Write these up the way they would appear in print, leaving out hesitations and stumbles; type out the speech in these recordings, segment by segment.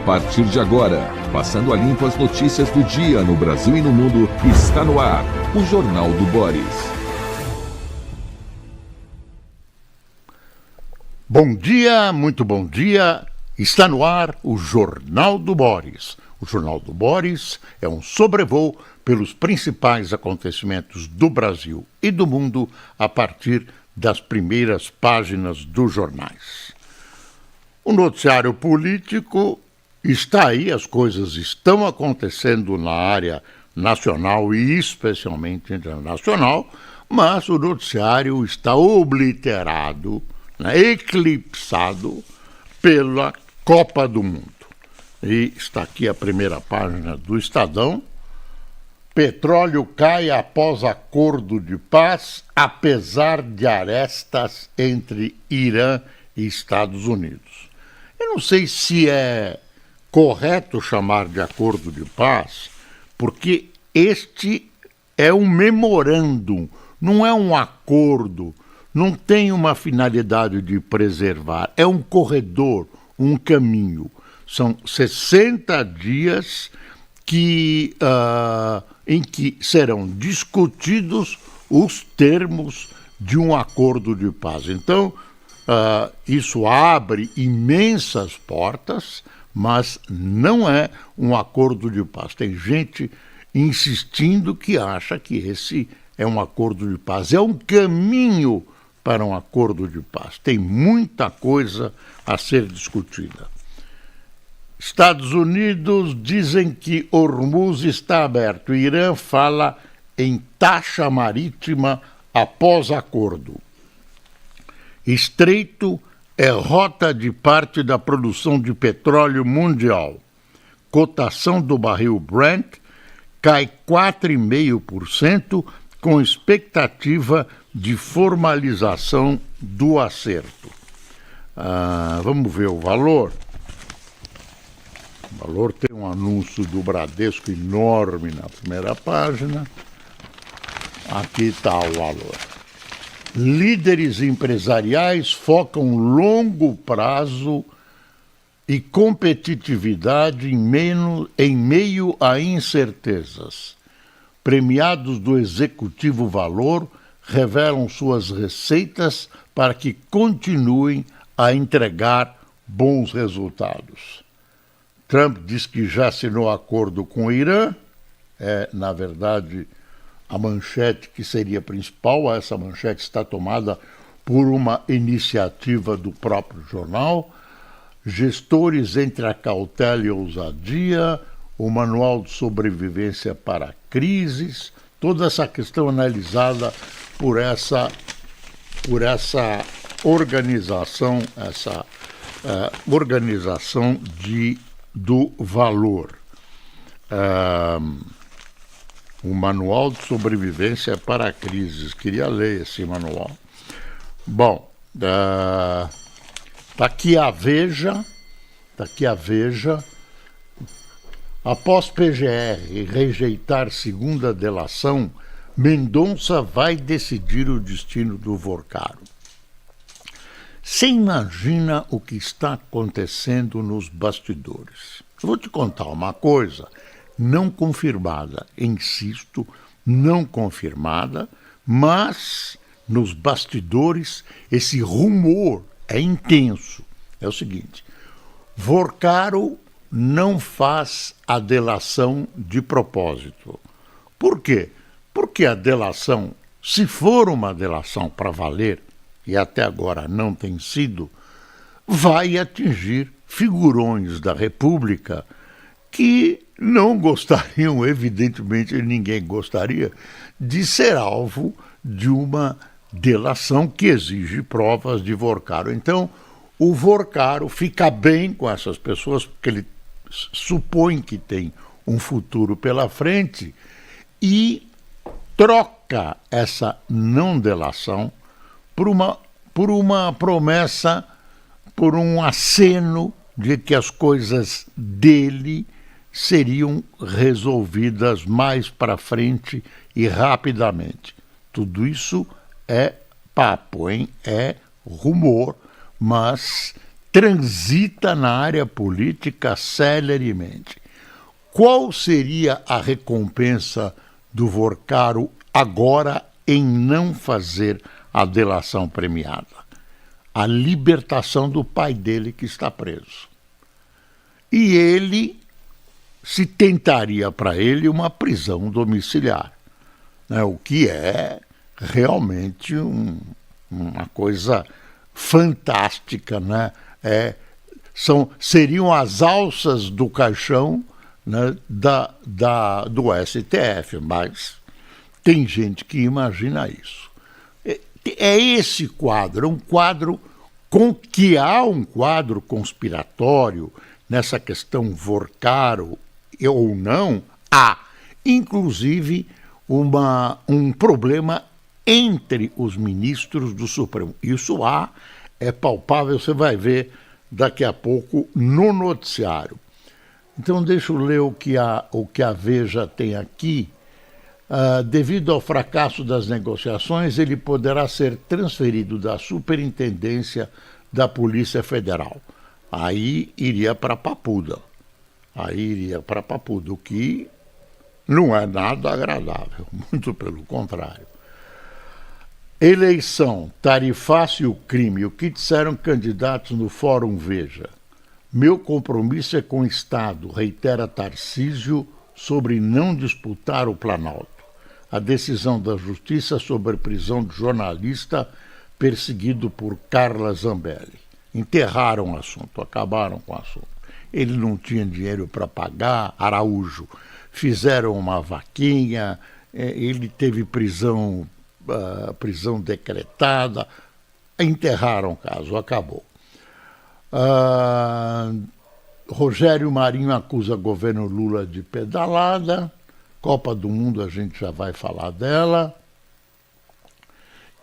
partir de agora, passando a limpo as notícias do dia no Brasil e no mundo, está no ar o Jornal do Boris. Bom dia, muito bom dia. Está no ar o Jornal do Boris. O Jornal do Boris é um sobrevoo pelos principais acontecimentos do Brasil e do mundo a partir das primeiras páginas dos jornais. O noticiário político está aí, as coisas estão acontecendo na área nacional e especialmente internacional, mas o noticiário está obliterado, eclipsado pela Copa do Mundo. E está aqui a primeira página do Estadão. Petróleo cai após acordo de paz, apesar de arestas entre Irã e Estados Unidos. Eu não sei se é correto chamar de acordo de paz, porque este é um memorândum, não é um acordo, não tem uma finalidade de preservar, é um corredor, um caminho. São 60 dias em que serão discutidos os termos de um acordo de paz. Então, isso abre imensas portas, mas não é um acordo de paz. Tem gente insistindo que acha que esse é um acordo de paz. É um caminho para um acordo de paz. Tem muita coisa a ser discutida. Estados Unidos dizem que Hormuz está aberto. Irã fala em taxa marítima após acordo. Estreito é rota de parte da produção de petróleo mundial. Cotação do barril Brent cai 4,5% com expectativa de formalização do acerto. Vamos ver o valor. O valor tem um anúncio do Bradesco enorme na primeira página. Aqui está o valor. Líderes empresariais focam longo prazo e competitividade em meio a incertezas. Premiados do Executivo Valor revelam suas receitas para que continuem a entregar bons resultados. Trump diz que já assinou acordo com o Irã, na verdade, a manchete que seria principal, essa manchete está tomada por uma iniciativa do próprio jornal. Gestores entre a cautela e a ousadia, o manual de sobrevivência para crises, toda essa questão analisada por essa organização, organização do valor. O manual de sobrevivência para crises. Queria ler esse manual. Bom, tá aqui a Veja. Após PGR rejeitar segunda delação, Mendonça vai decidir o destino do Vorcaro. Você imagina o que está acontecendo nos bastidores? Eu vou te contar uma coisa não confirmada, insisto, não confirmada, mas nos bastidores esse rumor é intenso. É o seguinte: Vorcaro não faz a delação de propósito. Por quê? Porque a delação, se for uma delação para valer, e até agora não tem sido, vai atingir figurões da República que não gostariam, evidentemente ninguém gostaria, de ser alvo de uma delação que exige provas de Vorcaro. Então, o Vorcaro fica bem com essas pessoas, porque ele supõe que tem um futuro pela frente e troca essa não delação por uma promessa, por um aceno de que as coisas dele seriam resolvidas mais para frente e rapidamente. Tudo isso é papo, hein? É rumor, mas transita na área política celeremente. Qual seria a recompensa do Vorcaro agora em não fazer a delação premiada? A libertação do pai dele, que está preso. E ele se tentaria para ele uma prisão domiciliar, né? O que é realmente uma coisa fantástica, né? Seriam as alças do caixão, né, do STF, mas tem gente que imagina isso. É esse quadro, um quadro que há um quadro conspiratório nessa questão Vorcaro ou não, há inclusive um problema entre os ministros do Supremo. Isso é palpável, você vai ver daqui a pouco no noticiário. Então deixa eu ler o que a Veja tem aqui. Devido ao fracasso das negociações, ele poderá ser transferido da Superintendência da Polícia Federal. Aí iria para Papuda. O que não é nada agradável, muito pelo contrário. Eleição, tarifaço e o crime. O que disseram candidatos no Fórum Veja? Meu compromisso é com o Estado, reitera Tarcísio sobre não disputar o Planalto. A decisão da Justiça sobre a prisão de jornalista perseguido por Carla Zambelli. Enterraram o assunto, acabaram com o assunto. Ele não tinha dinheiro para pagar, Araújo. Fizeram uma vaquinha, ele teve prisão decretada, enterraram o caso, acabou. Rogério Marinho acusa governo Lula de pedalada. Copa do Mundo, a gente já vai falar dela.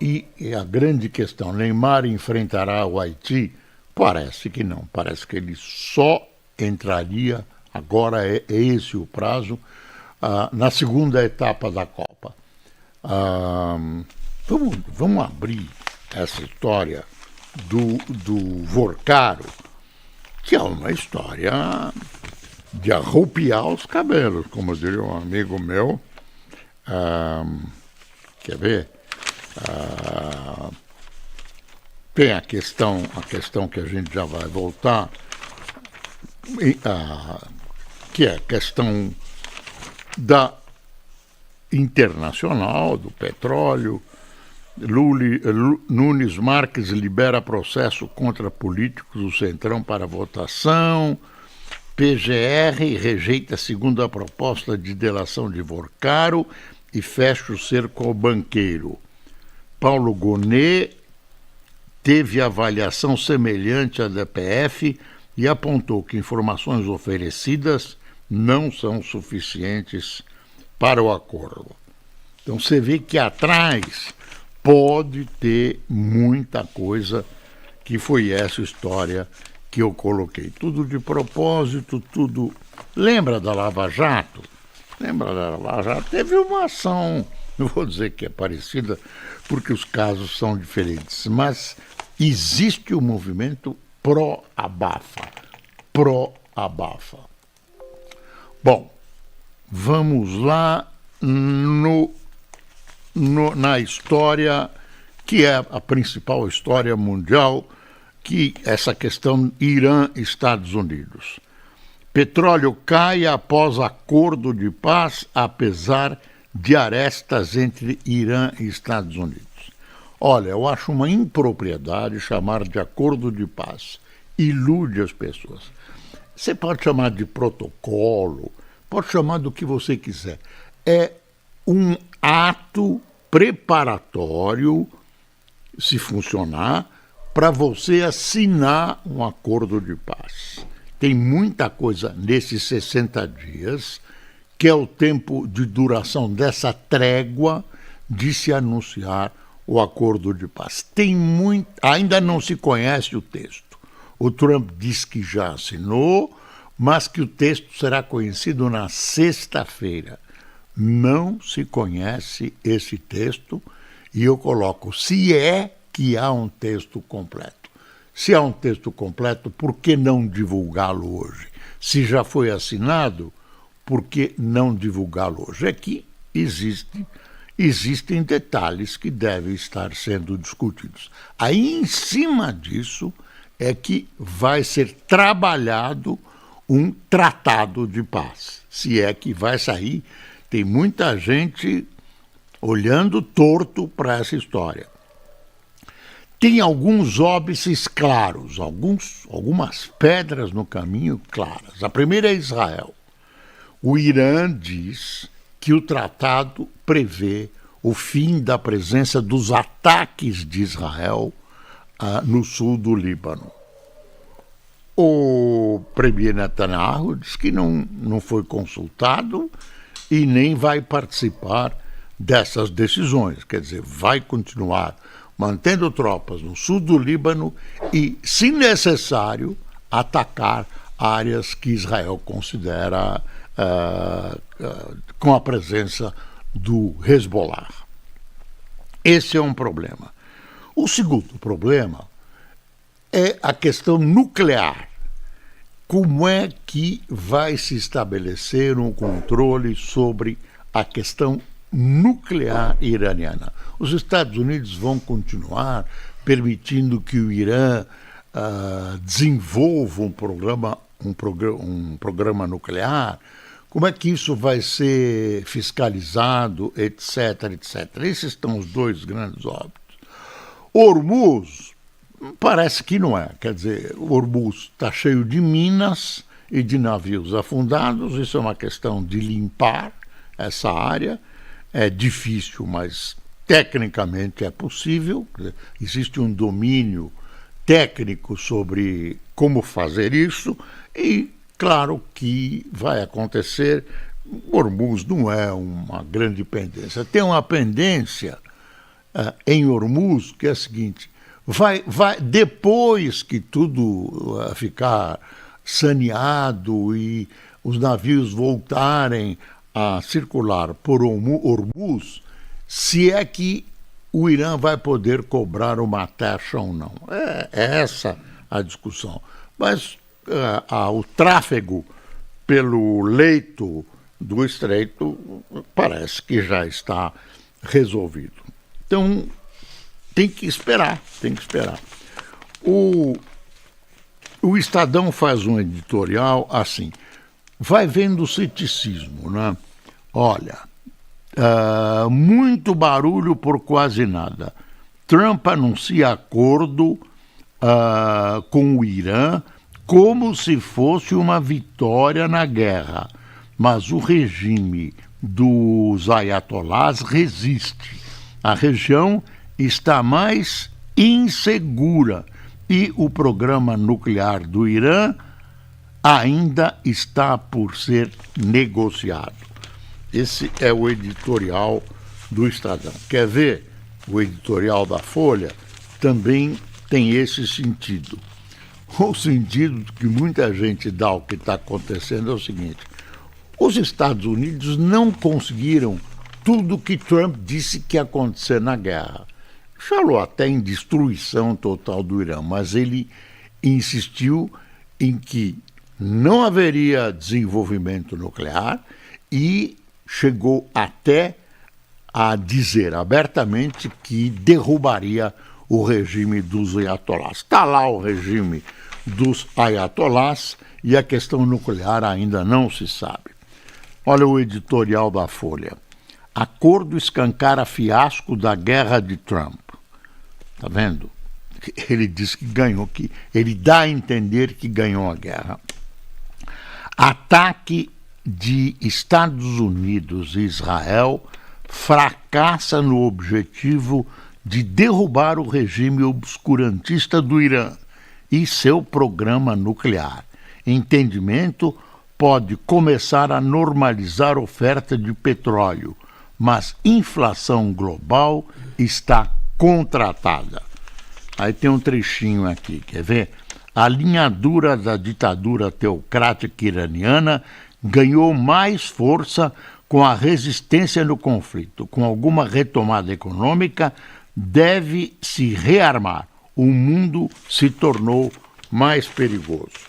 E a grande questão, Neymar enfrentará o Haiti? Parece que não, parece que ele só entraria, agora é esse o prazo, na segunda etapa da Copa. Vamos abrir essa história do Vorcaro, que é uma história de arrupiar os cabelos, como diria um amigo meu. Quer ver? Tem a questão que a gente já vai voltar, que é a questão da internacional, do petróleo. Nunes Marques libera processo contra políticos do Centrão para votação. PGR rejeita a segunda proposta de delação de Vorcaro e fecha o cerco ao banqueiro. Paulo Gonet teve avaliação semelhante à da PF e apontou que informações oferecidas não são suficientes para o acordo. Então você vê que atrás pode ter muita coisa, que foi essa história que eu coloquei. Tudo de propósito, tudo... Lembra da Lava Jato? Teve uma ação, não vou dizer que é parecida, porque os casos são diferentes, mas existe o movimento pró-abafa. Bom, vamos lá na história, que é a principal história mundial, que essa questão Irã-Estados Unidos. Petróleo cai após acordo de paz, apesar de arestas entre Irã e Estados Unidos. Olha, eu acho uma impropriedade chamar de acordo de paz. Ilude as pessoas. Você pode chamar de protocolo, pode chamar do que você quiser. É um ato preparatório, se funcionar, para você assinar um acordo de paz. Tem muita coisa nesses 60 dias, que é o tempo de duração dessa trégua de se anunciar o acordo de paz. Ainda não se conhece o texto. O Trump diz que já assinou, mas que o texto será conhecido na sexta-feira. Não se conhece esse texto e eu coloco, se é que há um texto completo. Se há um texto completo, por que não divulgá-lo hoje? Se já foi assinado, por que não divulgá-lo hoje? Aqui existem detalhes que devem estar sendo discutidos. Aí, em cima disso, é que vai ser trabalhado um tratado de paz. Se é que vai sair, tem muita gente olhando torto para essa história. Tem alguns óbices claros, algumas pedras no caminho claras. A primeira é Israel. O Irã diz que o tratado prevê o fim da presença dos ataques de Israel no sul do Líbano. O premier Netanyahu diz que não foi consultado e nem vai participar dessas decisões. Quer dizer, vai continuar mantendo tropas no sul do Líbano e, se necessário, atacar áreas que Israel considera com a presença do Hezbollah. Esse é um problema. O segundo problema é a questão nuclear. Como é que vai se estabelecer um controle sobre a questão nuclear iraniana? Os Estados Unidos vão continuar permitindo que o Irã desenvolva um programa nuclear? Como é que isso vai ser fiscalizado, etc, etc. Esses são os dois grandes óbitos. Hormuz, parece que não é. Quer dizer, o Hormuz está cheio de minas e de navios afundados. Isso é uma questão de limpar essa área. É difícil, mas tecnicamente é possível. Existe um domínio técnico sobre como fazer isso e, claro, que vai acontecer. Hormuz não é uma grande pendência. Tem uma pendência em Hormuz que é a seguinte: vai depois que tudo ficar saneado e os navios voltarem a circular por Hormuz, se é que o Irã vai poder cobrar uma taxa ou não. É essa a discussão. Mas o tráfego pelo leito do estreito parece que já está resolvido. Então, tem que esperar. O Estadão faz um editorial assim: vai vendo o ceticismo, né? Olha, muito barulho por quase nada. Trump anuncia acordo com o Irã como se fosse uma vitória na guerra, mas o regime dos ayatolás resiste. A região está mais insegura e o programa nuclear do Irã ainda está por ser negociado. Esse é o editorial do Estadão. Quer ver? O editorial da Folha também tem esse sentido. O sentido que muita gente dá ao que está acontecendo é o seguinte: os Estados Unidos não conseguiram tudo o que Trump disse que ia acontecer na guerra. Falou até em destruição total do Irã, mas ele insistiu em que não haveria desenvolvimento nuclear e chegou até a dizer abertamente que derrubaria o regime dos ayatolás. Está lá o regime dos ayatolás e a questão nuclear ainda não se sabe. Olha o editorial da Folha. Acordo escancara fiasco da guerra de Trump. Está vendo? Ele diz que ganhou, que ele dá a entender que ganhou a guerra. Ataque de Estados Unidos e Israel fracassa no objetivo de derrubar o regime obscurantista do Irã e seu programa nuclear. Entendimento pode começar a normalizar a oferta de petróleo, mas inflação global está contratada. Aí tem um trechinho aqui, quer ver? A linha dura da ditadura teocrática iraniana ganhou mais força com a resistência no conflito. Com alguma retomada econômica, deve se rearmar. o mundo se tornou mais perigoso.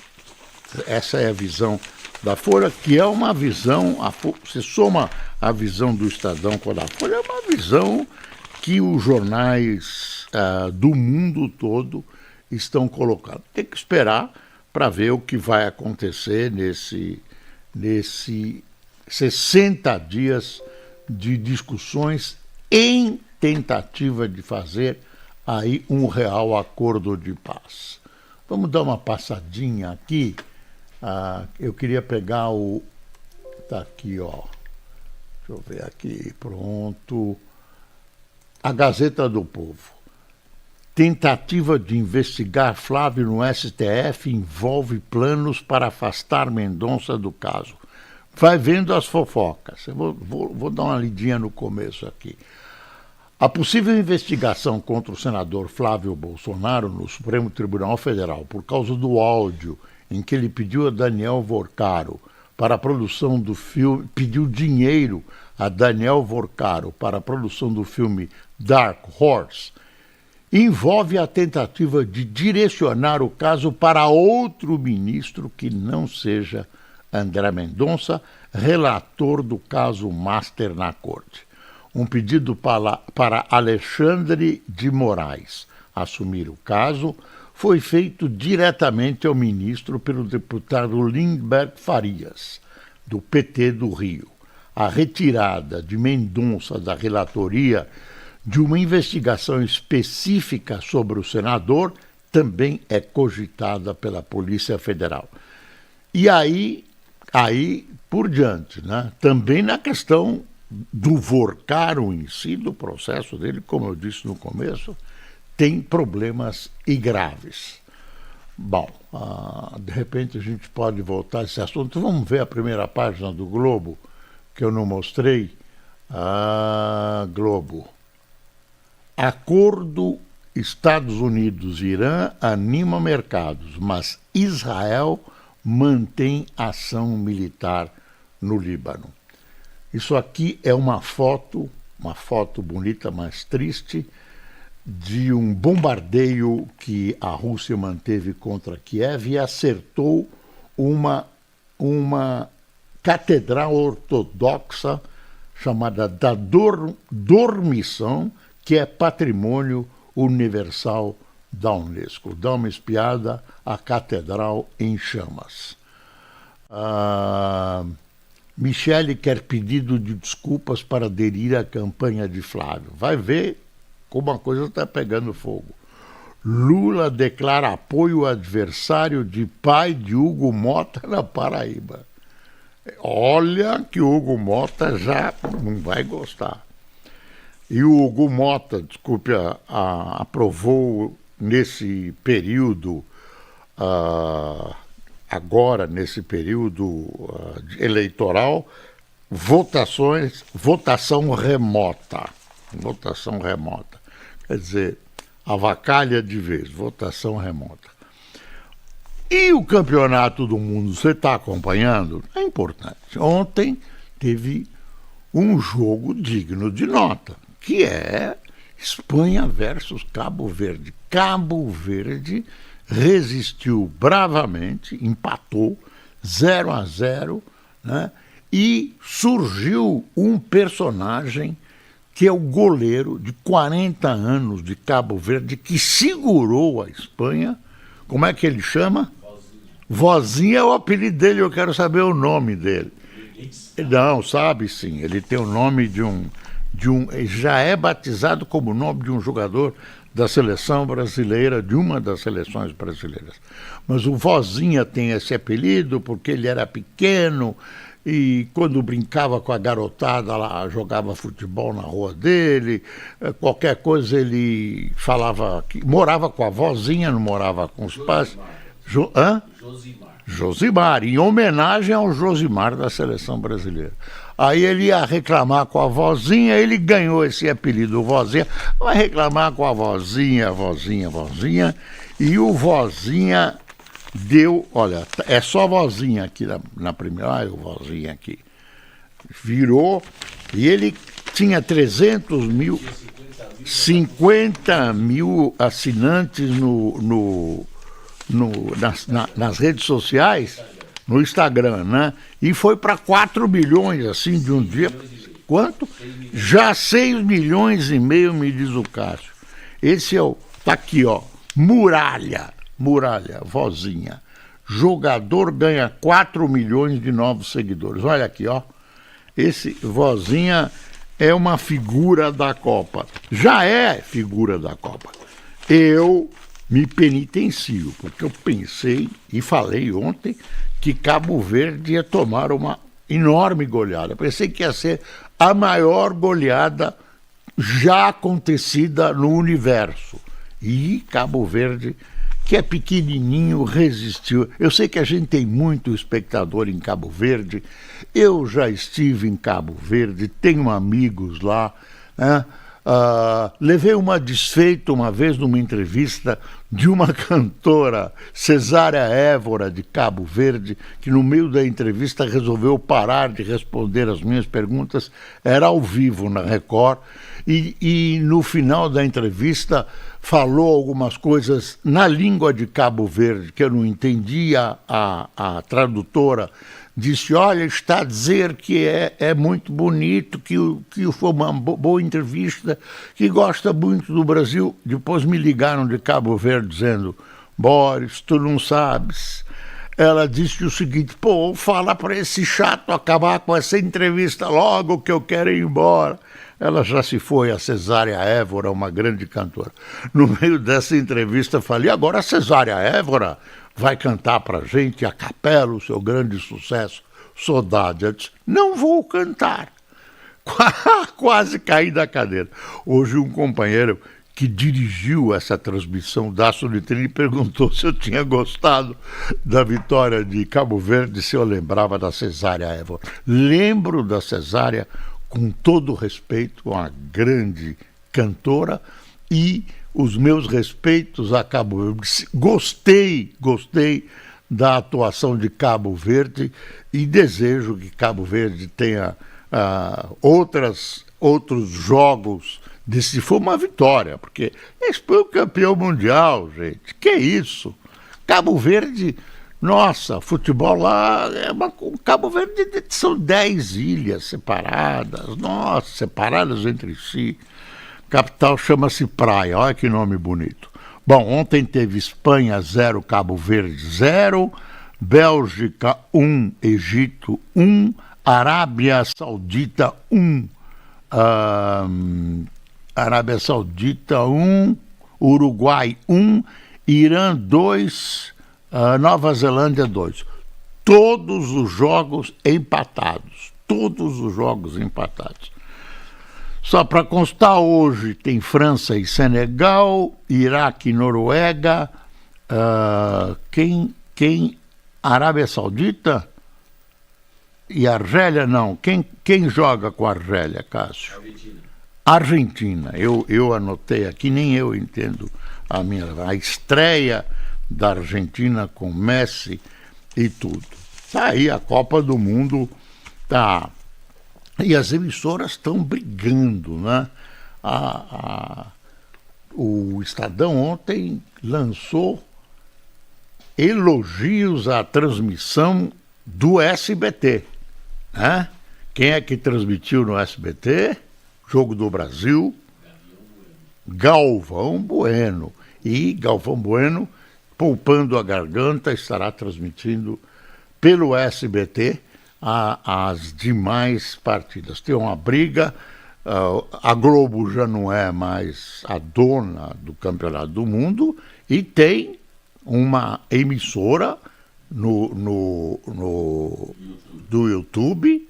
Essa é a visão da Folha, que é uma visão, você soma a visão do Estadão com a da Folha, é uma visão que os jornais do mundo todo estão colocando. Tem que esperar para ver o que vai acontecer nesse 60 dias de discussões em tentativa de fazer aí um real acordo de paz. Vamos dar uma passadinha aqui. Eu queria pegar o... Tá aqui, ó. Deixa eu ver aqui. Pronto. A Gazeta do Povo. Tentativa de investigar Flávio no STF envolve planos para afastar Mendonça do caso. Vai vendo as fofocas. Eu vou dar uma lidinha no começo aqui. A possível investigação contra o senador Flávio Bolsonaro no Supremo Tribunal Federal por causa do áudio em que ele pediu a Daniel Vorcaro para a produção do filme, pediu dinheiro a Daniel Vorcaro para a produção do filme Dark Horse, envolve a tentativa de direcionar o caso para outro ministro que não seja André Mendonça, relator do caso Master na Corte. Um pedido para Alexandre de Moraes assumir o caso foi feito diretamente ao ministro pelo deputado Lindbergh Farias, do PT do Rio. A retirada de Mendonça da relatoria de uma investigação específica sobre o senador também é cogitada pela Polícia Federal. E aí por diante, né? Também na questão do Vorcaro em si, do processo dele, como eu disse no começo, tem problemas e graves. Bom, de repente a gente pode voltar a esse assunto. Vamos ver a primeira página do Globo, que eu não mostrei. Globo. Acordo Estados Unidos-Irã anima mercados, mas Israel mantém ação militar no Líbano. Isso aqui é uma foto bonita, mas triste, de um bombardeio que a Rússia manteve contra Kiev e acertou uma catedral ortodoxa chamada da Dormição, que é patrimônio universal da Unesco. Dá uma espiada, a catedral em chamas. Michele quer pedido de desculpas para aderir à campanha de Flávio. Vai ver como a coisa está pegando fogo. Lula declara apoio ao adversário de pai de Hugo Mota na Paraíba. Olha que o Hugo Mota já não vai gostar. E o Hugo Mota, desculpe, aprovou nesse período, agora nesse período eleitoral, votação remota. Quer dizer, avacalha de vez, votação remota. E o Campeonato do Mundo, você está acompanhando? É importante. Ontem teve um jogo digno de nota, que é Espanha versus Cabo Verde. Cabo Verde resistiu bravamente, empatou 0-0, né? E surgiu um personagem que é o goleiro de 40 anos de Cabo Verde, que segurou a Espanha. Como é que ele chama? Vozinha é o apelido dele, eu quero saber o nome dele. Não, sabe sim, ele tem o nome de um já é batizado como o nome de um jogador da seleção brasileira, de uma das seleções brasileiras. Mas o Vozinha tem esse apelido porque ele era pequeno e quando brincava com a garotada lá, jogava futebol na rua dele, qualquer coisa ele falava que morava com a vozinha, não morava com os pais. Josimar, em homenagem ao Josimar da seleção brasileira. Aí ele ia reclamar com a vozinha, ele ganhou esse apelido, vozinha, vai reclamar com a vozinha, e o vozinha deu, olha, é só vozinha aqui na primeira, olha o vozinha aqui, virou, e ele tinha 300 mil, 50 mil assinantes nas redes sociais, no Instagram, né? E foi para 4 milhões, assim, de um dia. Quanto? Já 6 milhões e meio, me diz o Cássio. Esse é o... Tá aqui, ó. Muralha, vozinha. Jogador ganha 4 milhões de novos seguidores. Olha aqui, ó. Esse vozinha é uma figura da Copa. Já é figura da Copa. Eu me penitencio, porque eu pensei e falei ontem que Cabo Verde ia tomar uma enorme goleada. Pensei que ia ser a maior goleada já acontecida no universo. E Cabo Verde, que é pequenininho, resistiu. Eu sei que a gente tem muito espectador em Cabo Verde. Eu já estive em Cabo Verde, tenho amigos lá, né? Levei uma desfeita uma vez numa entrevista de uma cantora, Cesária Évora, de Cabo Verde, que no meio da entrevista resolveu parar de responder as minhas perguntas. Era ao vivo na Record e no final da entrevista falou algumas coisas na língua de Cabo Verde que eu não entendia. A tradutora disse: olha, está a dizer que é muito bonito, que foi uma boa entrevista, que gosta muito do Brasil. Depois me ligaram de Cabo Verde dizendo: Boris, tu não sabes. Ela disse o seguinte: pô, fala para esse chato acabar com essa entrevista logo, que eu quero ir embora. Ela já se foi, a Cesária Évora, uma grande cantora. No meio dessa entrevista falei: agora a Cesária Évora vai cantar pra gente a capela, o seu grande sucesso, Saudade. Eu disse: não vou cantar. Quase caí da cadeira. Hoje um companheiro que dirigiu essa transmissão da Solitrine perguntou se eu tinha gostado da vitória de Cabo Verde, se eu lembrava da Cesária Évora. Lembro da Cesária, com todo respeito, uma grande cantora, e os meus respeitos a Cabo Verde. Gostei da atuação de Cabo Verde e desejo que Cabo Verde tenha outros jogos. Se for uma vitória, porque esse foi o campeão mundial, gente. Que isso? Cabo Verde, nossa, futebol lá, Cabo Verde são 10 ilhas separadas, nossa, separadas entre si. Capital chama-se Praia, olha que nome bonito. Bom, ontem teve Espanha 0, Cabo Verde 0, Bélgica 1, Egito 1, Arábia Saudita 1, Arábia Saudita 1, Uruguai 1, Irã 2, Nova Zelândia 2. Todos os jogos empatados. Só para constar, hoje tem França e Senegal, Iraque e Noruega, Arábia Saudita e Argélia não. Quem joga com a Argélia, Cássio? Argentina. Eu anotei aqui, nem eu entendo a estreia da Argentina com Messi e tudo. Tá aí, a Copa do Mundo tá. E as emissoras estão brigando, né? O Estadão ontem lançou elogios à transmissão do SBT, né? Quem é que transmitiu no SBT? Jogo do Brasil, Galvão Bueno. E Galvão Bueno, poupando a garganta, estará transmitindo pelo SBT as demais partidas. Tem uma briga, a Globo já não é mais a dona do Campeonato do Mundo e tem uma emissora do YouTube,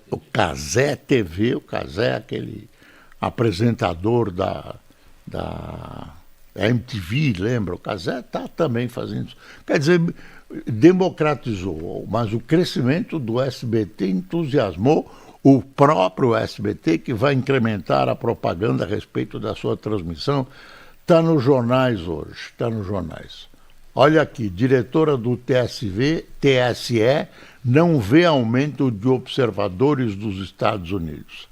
o Cazé TV. O Cazé é aquele apresentador da MTV, lembra? O Cazé está também fazendo isso. Quer dizer, democratizou, mas o crescimento do SBT entusiasmou o próprio SBT, que vai incrementar a propaganda a respeito da sua transmissão. Está nos jornais hoje, está nos jornais. Olha aqui, diretora do TSE não vê aumento de observadores dos Estados Unidos.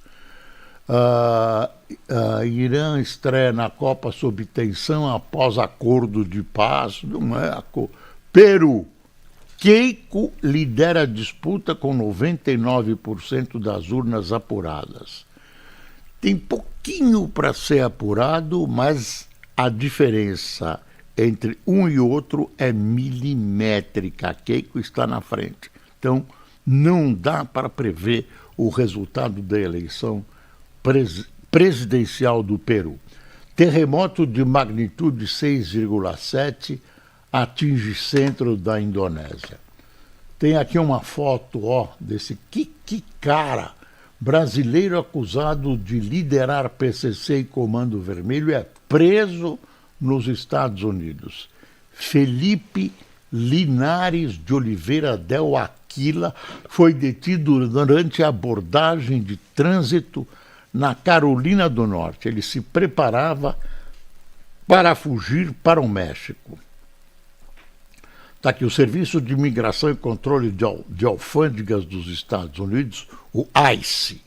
Irã estreia na Copa sob tensão após acordo de paz. Não é Peru. Keiko lidera a disputa com 99% das urnas apuradas. Tem pouquinho para ser apurado, mas a diferença entre um e outro é milimétrica. Keiko está na frente. Então, não dá para prever o resultado da eleição presidencial do Peru. Terremoto de magnitude 6,7 atinge centro da Indonésia. Tem aqui uma foto, desse que cara. Brasileiro acusado de liderar PCC e Comando Vermelho é preso nos Estados Unidos. Felipe Linares de Oliveira del Aquila foi detido durante a abordagem de trânsito na Carolina do Norte. Ele se preparava para fugir para o México. Está aqui o Serviço de Imigração e Controle de Alfândegas dos Estados Unidos, o ICE,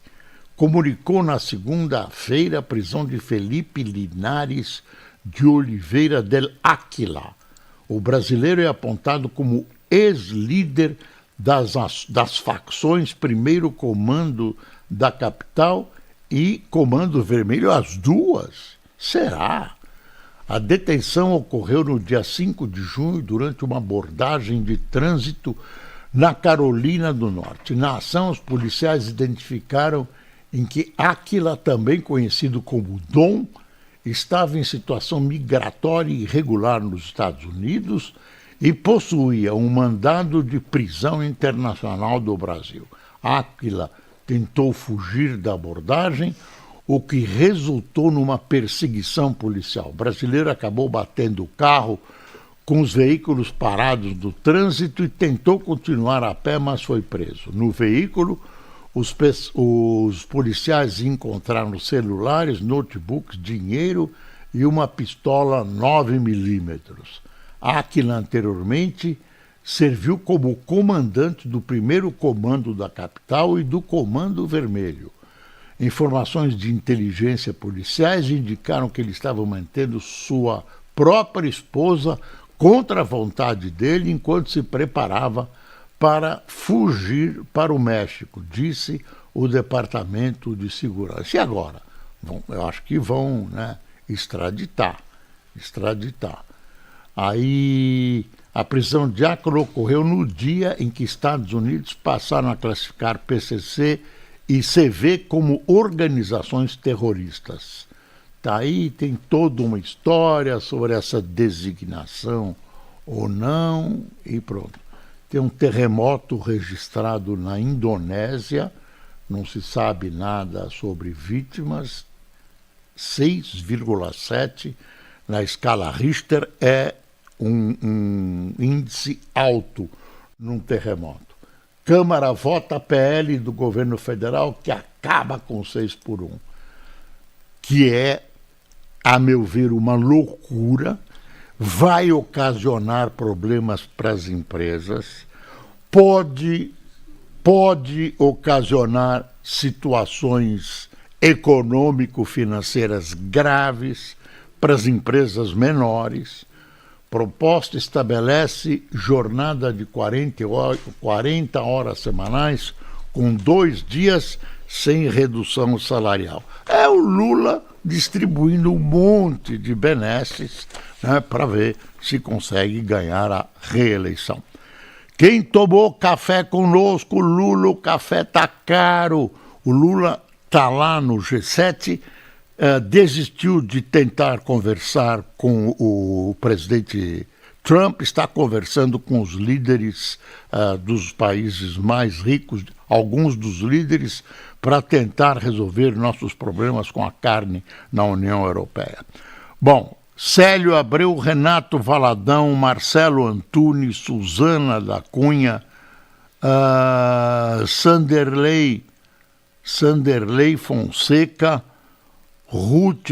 comunicou na segunda-feira a prisão de Felipe Linares de Oliveira del Aquila. O brasileiro é apontado como ex-líder das facções Primeiro Comando da Capital e Comando Vermelho, as duas. Será? A detenção ocorreu no dia 5 de junho durante uma abordagem de trânsito na Carolina do Norte. Na ação, os policiais identificaram em que Aquila, também conhecido como Dom, estava em situação migratória irregular nos Estados Unidos e possuía um mandado de prisão internacional do Brasil. Aquila tentou fugir da abordagem, o que resultou numa perseguição policial. O brasileiro acabou batendo o carro com os veículos parados do trânsito e tentou continuar a pé, mas foi preso. No veículo, os policiais encontraram celulares, notebooks, dinheiro e uma pistola 9mm. Aquila anteriormente serviu como comandante do primeiro comando da capital e do Comando Vermelho. Informações de inteligência policiais indicaram que ele estava mantendo sua própria esposa contra a vontade dele enquanto se preparava para fugir para o México, disse o Departamento de Segurança. E agora? Eu acho que vão, extraditar. Aí a prisão de Aquila ocorreu no dia em que Estados Unidos passaram a classificar PCC e CV como organizações terroristas. Aí tem toda uma história sobre essa designação ou não, e pronto. Tem um terremoto registrado na Indonésia, não se sabe nada sobre vítimas, 6,7 na escala Richter é um índice alto num terremoto. Câmara vota PL do governo federal que acaba com 6x1, que é, a meu ver, uma loucura, vai ocasionar problemas para as empresas, pode ocasionar situações econômico-financeiras graves para as empresas menores. Proposta estabelece jornada de 40 horas semanais, com 2 dias sem redução salarial. É o Lula distribuindo um monte de benesses, para ver se consegue ganhar a reeleição. Quem tomou café conosco, Lula, o café está caro. O Lula está lá no G7, desistiu de tentar conversar com o presidente Trump, está conversando com os líderes dos países mais ricos, alguns dos líderes, para tentar resolver nossos problemas com a carne na União Europeia. Bom, Célio Abreu, Renato Valadão, Marcelo Antunes, Suzana da Cunha, Sanderley Fonseca, Ruth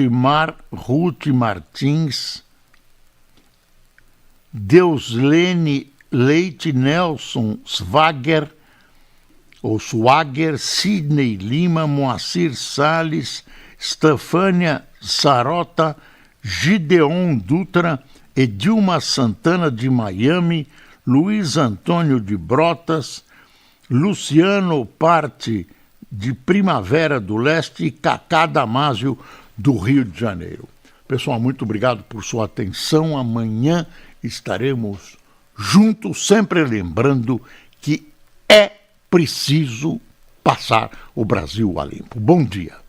Martins, Deuslene Leite, Nelson Swager, Sidney Lima, Moacir Salles Stefânia Sarota, Gideon Dutra, Edilma Santana de Miami, Luiz Antônio de Brotas, Luciano Parte de Primavera do Leste e Cacá Damásio do Rio de Janeiro. Pessoal, muito obrigado por sua atenção. Amanhã estaremos juntos, sempre lembrando que é preciso passar o Brasil a limpo. Bom dia.